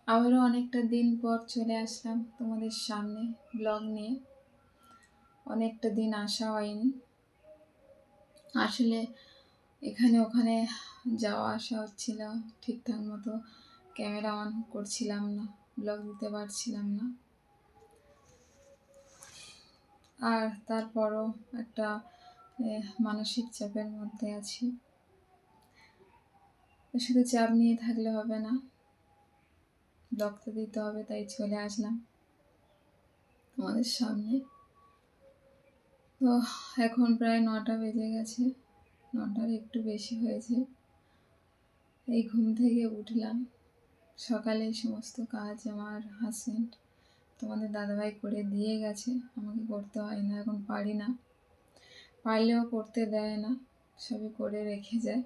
আবারও অনেকটা দিন পর চলে আসলাম তোমাদের সামনে ব্লগ নিয়ে। অনেকটা দিন আসা হয়নি, আসলে এখানে ওখানে যাওয়া আসা হচ্ছিল, ঠিকঠাক মতো ক্যামেরা অন করছিলাম না, ব্লগ দিতে পারছিলাম না। আর তারপরও একটা মানসিক চাপের মধ্যে আছি। শুধু চাপ নিয়ে থাকলে হবে না, ব্লগ তো দিতে হবে, তাই চলে আসলাম তোমাদের সামনে। তো এখন প্রায় 9টা বেজে গেছে, 9টার একটু বেশি হয়েছে। এই ঘুম থেকে উঠলাম, সকালে সমস্ত কাজ আমার হাজব্যান্ড তোমাদের দাদাভাই করে দিয়ে গেছে, আমাকে করতে হয় না, এখন পারি না, পারলেও করতে দেয় না, সবই করে রেখে যায়।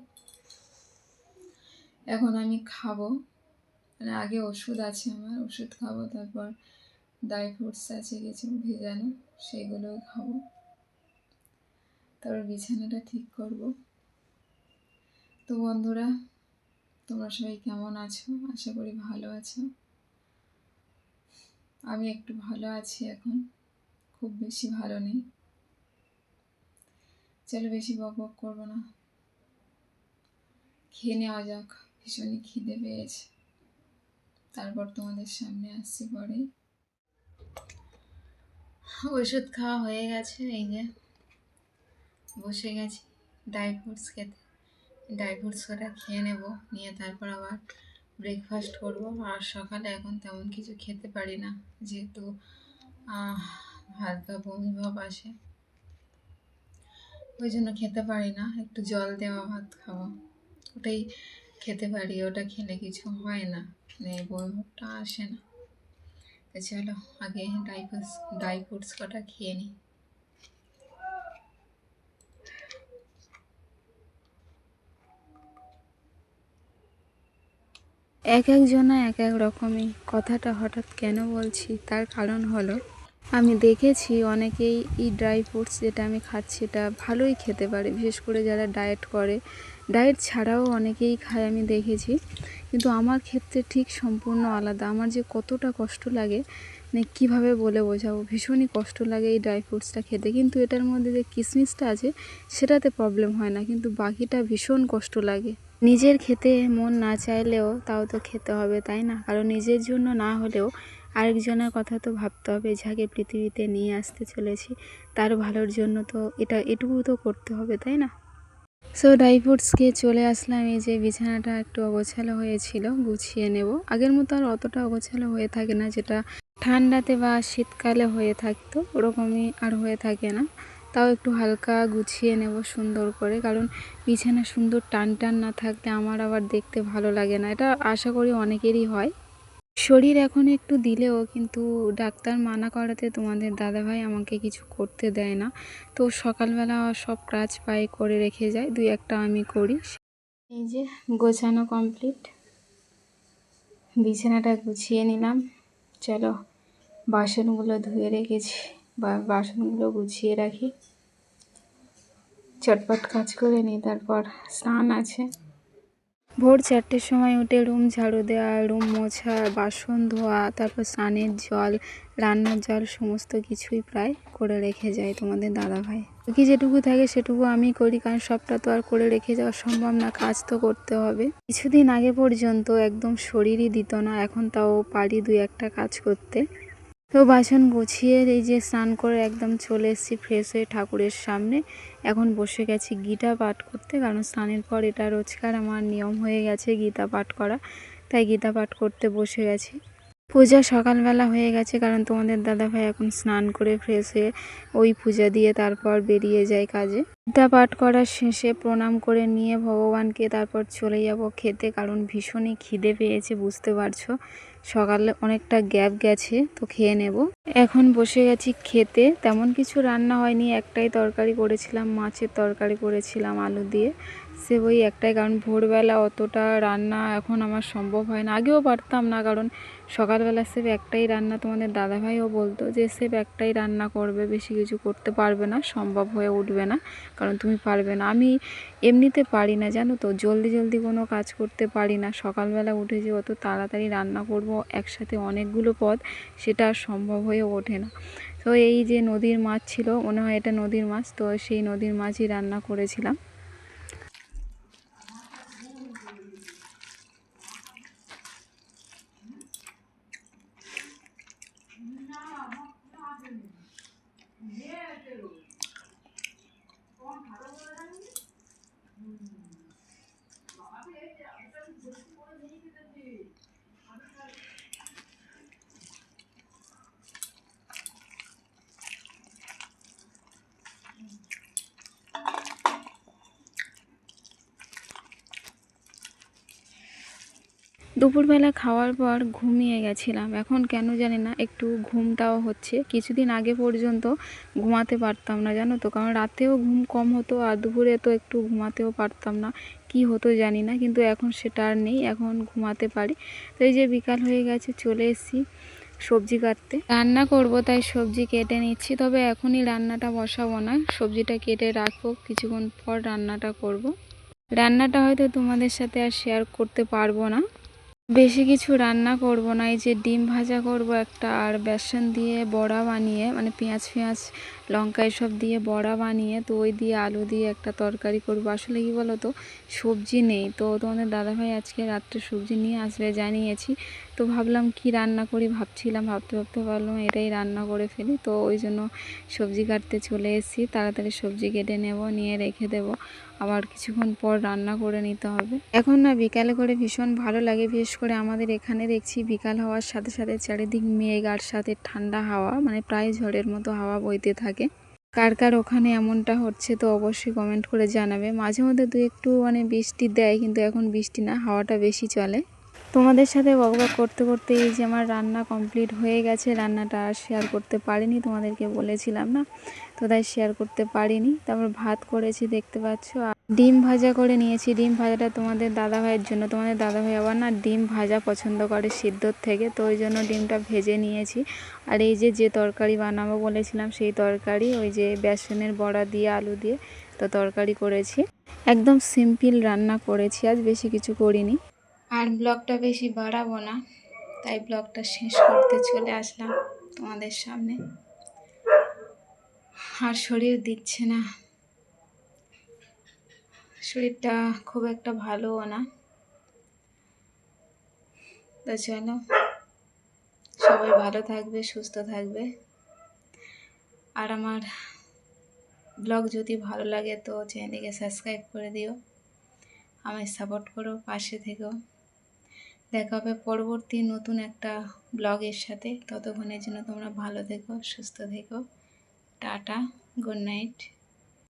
এখন আমি খাবো, মানে আগে ওষুধ আছে আমার, ওষুধ খাবো, তারপর ড্রাই ফ্রুটস আছে কিছু ভেজানো, সেগুলোই খাবো, তারপর বিছানাটা ঠিক করব। তো বন্ধুরা, তোমরা সবাই কেমন আছো? আশা করি ভালো আছো। আমি একটু ভালো আছি এখন, খুব বেশি ভালো নেই। চলো বেশি বক বক করবো না, খেয়ে নেওয়া যাক, ভীষণই খিদে পেয়েছে। তারপর তোমাদের সামনে আসছি পরে। ওষুধ খাওয়া হয়ে গেছে, এই যে বসে গেছি ড্রাই ফ্রুটস খেতে। ড্রাই ফ্রুটস কটা খেয়ে নেব, নিয়ে তারপর আবার ব্রেকফাস্ট করব। আর সকালে এখন তেমন কিছু খেতে পারি না, যেহেতু হালকা বমি ভাব আসে, ওই জন্য খেতে পারি না। একটু জল দেওয়া ভাত খাওয়া, ওটাই খেতে পারি, ওটা খেলে কিছু হয় না, মানে বমি ভাবটা আসে না। তো চলো আগে ড্রাই ফ্রুটস কটা খেয়ে নিই। এক একজনা এক এক রকমই। কথাটা হঠাৎ কেন বলছি তার কারণ হলো, আমি দেখেছি অনেকেই এই ড্রাই ফ্রুটস যেটা আমি খাচ্ছি এটা ভালোই খেতে পারে, বিশেষ করে যারা ডায়েট করে, ডায়েট ছাড়াও অনেকেই খায় আমি দেখেছি। কিন্তু আমার ক্ষেত্রে ঠিক সম্পূর্ণ আলাদা। আমার যে কতটা কষ্ট লাগে, মানে কীভাবে বলে বোঝাবো, ভীষণই কষ্ট লাগে এই ড্রাই ফ্রুটসটা খেতে। কিন্তু এটার মধ্যে যে কিশমিশটা আছে সেটাতে প্রবলেম হয় না, কিন্তু বাকিটা ভীষণ কষ্ট লাগে। নিজের খেতে মন না চাইলেও তাও তো খেতে হবে, তাই না? কারণ নিজের জন্য না হলেও আরেকজনের কথা তো ভাবতে হবে, যাকে পৃথিবীতে নিয়ে আসতে চলেছি তার ভালোর জন্য তো এটুকু তো করতে হবে, তাই না? সো ড্রাই ফ্রুটস খেয়ে চলে আসলাম। এই যে বিছানাটা একটু অগোছালো হয়েছিল, গুছিয়ে নেব। আগের মতো আর অতটা অগোছালো হয়ে থাকে না, যেটা ঠান্ডাতে বা শীতকালে হয়ে থাকতো ওরকমই আর হয়ে থাকে না। তাও একটু হালকা গুছিয়ে নেব সুন্দর করে, কারণ বিছানা সুন্দর টান টান না থাকলে আমার আবার দেখতে ভালো লাগে না। এটা আশা করি অনেকেরই হয়। শরীর এখন একটু দিলেও কিন্তু ডাক্তার মানা করাতে তোমাদের দাদাভাই আমাকে কিছু করতে দেয় না। তো সকালবেলা সব কাজ পায়ে করে রেখে যায়, দুই একটা আমি করি। এই যে গোছানো কমপ্লিট, বিছানাটা গুছিয়ে নিলাম। চলো বাসনগুলো ধুয়ে রেখেছি, বা বাসনগুলো গুছিয়ে রাখি, চটপট কাজ করে নিই। তারপর স্নান আছে। ভোর 4টের সময় উঠে রুম ঝাড়ু দেওয়া, রুম মোছা, বাসন ধোয়া, তারপর স্নানের জল, রান্নার জল সমস্ত কিছুই প্রায় করে রেখে যায় তোমাদের দাদাভাই। বাকি যেটুকু থাকে সেটুকু আমি করি, কারণ সবটা তো আর করে রেখে যাওয়া সম্ভব না, কাজ তো করতে হবে। কিছুদিন আগে পর্যন্ত একদম শরীরই দিত না, এখন তাও পারি দুই একটা কাজ করতে। তো বাসন গুছিয়ে এই যে স্নান করে একদম চলে এসেছি ফ্রেশ হয়ে ঠাকুরের সামনে। এখন বসে গেছি গীতা পাঠ করতে, কারণ স্নানের পর এটা রোজকার আমার নিয়ম হয়ে গেছে গীতা পাঠ করা, তাই গীতা পাঠ করতে বসে গেছি। পূজা সকালবেলা হয়ে গেছে, কারণ তোমাদের দাদাভাই এখন স্নান করে ফ্রেশ হয়ে ওই পূজা দিয়ে তারপর বেরিয়ে যায় কাজে। গীতা পাঠ করার শেষে প্রণাম করে নিয়ে ভগবানকে তারপর চলে যাব খেতে, কারণ ভীষণই খিদে পেয়েছে, বুঝতে পারছো সকালে অনেকটা গ্যাপ গেছে, তো খেয়ে নেব। এখন বসে গেছি খেতে। তেমন কিছু রান্না হয়নি, একটাই তরকারি করেছিলাম, মাছের তরকারি করেছিলাম আলু দিয়ে, সে ওই একটাই কারণ, ভোরবেলা অতটা রান্না এখন আমার সম্ভব হয় না। আগেও পারতাম না, কারণ সকালবেলা সেব একটাই রান্না, তোমাদের দাদাভাইও বলতো যে সেব একটাই রান্না করবে, বেশি কিছু করতে পারবে না, সম্ভব হয়ে উঠবে না, কারণ তুমি পারবে না। আমি এমনিতে পারি না জানো তো, জলদি জলদি কোনো কাজ করতে পারি না। সকালবেলা উঠে যে অত তাড়াতাড়ি রান্না করব একসাথে অনেকগুলো পদ, সেটা আর সম্ভব হয়ে ওঠে না। তো এই যে নদীর মাছ ছিল, মনে হয় এটা নদীর মাছ, তো সেই নদীর মাছই রান্না করেছিলাম। দুপুরবেলা খাওয়ার পর ঘুমিয়ে গেছিলাম, এখন কেন জানি না একটু ঘুমটাও হচ্ছে। কিছুদিন আগে পর্যন্ত ঘুমাতে পারতাম না জানো তো, কারণ রাতেও ঘুম কম হতো আর দুপুরে তো একটু ঘুমাতেও পারতাম না, কি হতো জানি না, কিন্তু এখন সেটা আর নেই, এখন ঘুমাতে পারি। তো এই যে বিকাল হয়ে গেছে, চলে এসেছি সবজি কাটতে, রান্না করব, তাই সবজি কেটে নিচ্ছি। তবে এখনই রান্নাটা বসাবো না, সবজিটা কেটে রাখবো, কিছুক্ষণ পর রান্নাটা করব। রান্নাটা হয়তো তোমাদের সাথে আর শেয়ার করতে পারবো না, বেশি কিছু রান্না করব না। এই যে ডিম ভাজা করব একটা, আর বেসন দিয়ে বড়া বানিয়ে, মানে পেঁয়াজ ফেঁয়াজ লঙ্কা এসব দিয়ে বড়া বানিয়ে, তো ওই দিয়ে আলু দিয়ে একটা তরকারি করব। আসলে কি বলো তো, সবজি নেই, তো তোমাদের দাদাভাই আজকে রাত্রে সবজি নিয়ে আসবে জানিয়েছি। তো ভাবলাম কি রান্না করি, ভাবছিলাম, ভাবতে ভাবতে পারলাম এটাই রান্না করে ফেলি। তো ওই জন্য সবজি কাটতে চলে এসেছি, তাড়াতাড়ি সবজি কেটে নেব, নিয়ে রেখে দেব, আবার কিছুক্ষণ পর রান্না করে নিতে হবে। এখন না বিকালে করে ভীষণ ভালো লাগে, বিশেষ করে আমাদের এখানে দেখছি বিকাল হওয়ার সাথে সাথে চারিদিক মেঘ আর সাথে ঠান্ডা হাওয়া, মানে প্রায় ঝড়ের মতো হাওয়া বইতে থাকে। কার কার ওখানে এমনটা হচ্ছে তো অবশ্যই কমেন্ট করে জানাবে। মাঝে মধ্যে দু একটু মানে বৃষ্টি দেয়, কিন্তু এখন বৃষ্টি না, হাওয়াটা বেশি চলে। তোমাদের সাথে বকবক করতে করতে এই যে আমার রান্না কমপ্লিট হয়ে গেছে। রান্নাটা আর শেয়ার করতে পারিনি, তোমাদেরকে বলেছিলাম না, তো তাই শেয়ার করতে পারিনি। তারপর ভাত করেছি দেখতে পাচ্ছ, আর ডিম ভাজা করে নিয়েছি। ডিম ভাজাটা তোমাদের দাদাভাইয়ের জন্য, তোমাদের দাদাভাই আবার না ডিম ভাজা পছন্দ করে সিদ্ধর থেকে, তো ওই জন্য ডিমটা ভেজে নিয়েছি। আর এই যে যে তরকারি বানাবো বলেছিলাম, সেই তরকারি ওই যে বেসনের বড়া দিয়ে আলু দিয়ে তো তরকারি করেছি। একদম সিম্পল রান্না করেছি, আজ বেশি কিছু করিনি। আর ব্লগটা বেশি বাড়াবো না, তাই ব্লগটা শেষ করতে চলে আসলাম তোমাদের সামনে। আর শরীর দিচ্ছে না, শরীরটা খুব একটা ভালোও না। তো চলো, সবাই ভালো থাকবে, সুস্থ থাকবে। আর আমার ব্লগ যদি ভালো লাগে তো চ্যানেলকে সাবস্ক্রাইব করে দিও, আমায় সাপোর্ট করো, পাশে থেকো। দেখা হবে পরবর্তী নতুন একটা ব্লগের সাথে, ততক্ষণের জন্য তোমরা ভালো থেকো, সুস্থ থেকো। Tata, good night.